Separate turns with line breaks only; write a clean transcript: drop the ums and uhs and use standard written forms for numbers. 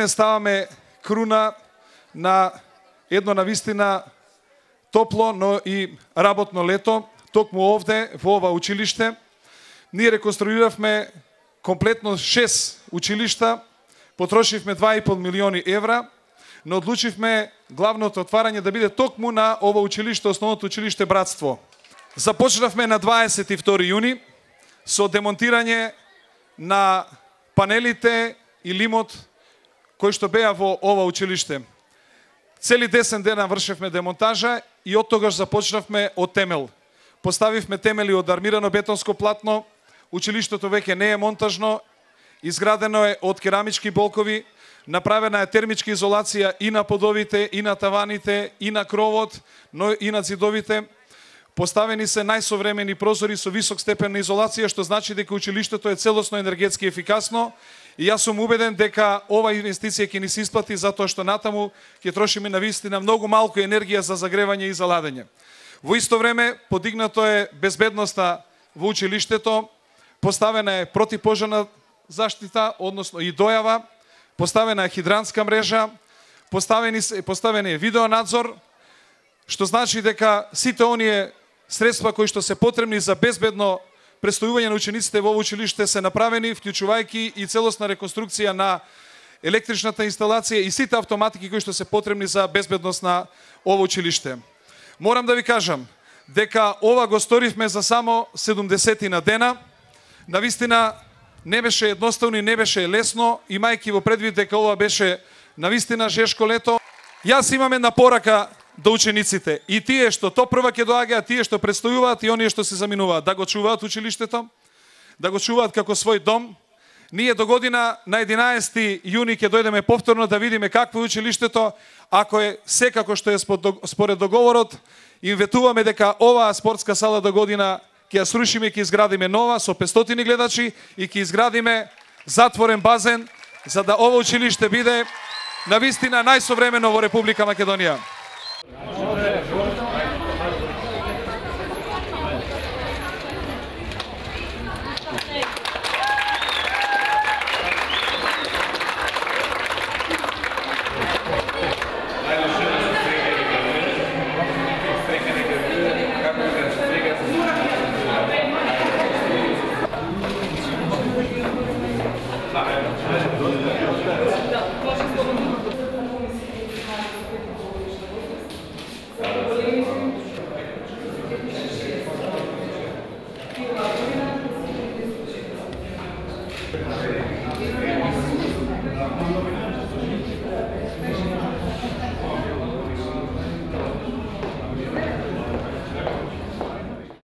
денес ставаме круна на едно навистина топло, но и работно лето, токму овде во ова училиште. Ние реконструиравме комплетно 6 училишта, потрошивме 2,5 милиони евра, но одлучивме главното отварање да биде токму на ова училиште, основното училиште Братство. Започнавме на 22 јуни со демонтирање на панелите и лимот кои што беа во ова училиште. Цели 10 дена вршевме демонтажа и од тогаш започнавме од темел. Поставивме темели од армирано бетонско платно, училиштето веќе не е монтажно, изградено е од керамички болкови, направена е термичка изолација и на подовите, и на таваните, и на кровот, но и на зидовите. Поставени се најсовремени прозори со висок степен на изолација, што значи дека училиштето е целосно енергетски ефикасно. И јас сум убеден дека ова инвестиција ќе ни се исплати затоа што натаму ќе трошиме навистина многу малку енергија за загревање и за ладење. Во исто време подигнато е безбедноста во училиштето, поставена е противпожарна заштита, односно и дојава, поставена е хидрантска мрежа, поставен е видеонадзор, што значи дека сите оние средства кои што се потребни за безбедно престојување на учениците во училиште се направени, вклучувајќи и целосна реконструкција на електричната инсталација и сите автоматики кои што се потребни за безбедност на ова училиште. Морам да ви кажам дека ова го сторивме за само 70 на дена. Навистина не беше едноставно и не беше лесно, имајќи во предвид дека ова беше навистина жешко лето. Јас имам една порака до учениците. И тие што прва ќе доаѓаат, тие што престојуваат и оние што се заминуваат, да го чуваат училиштето, да го чуваат како свој дом. Ние до година на 11 јуни ќе дојдеме повторно да видиме какво е училиштето. Ако е секако што е според договорот, им ветуваме дека оваа спортска сала до година ќе ја срушиме, ќе изградиме нова со 500 гледачи и ќе изградиме затворен базен за да ова училиште биде навистина најсовремено во Република Македонија.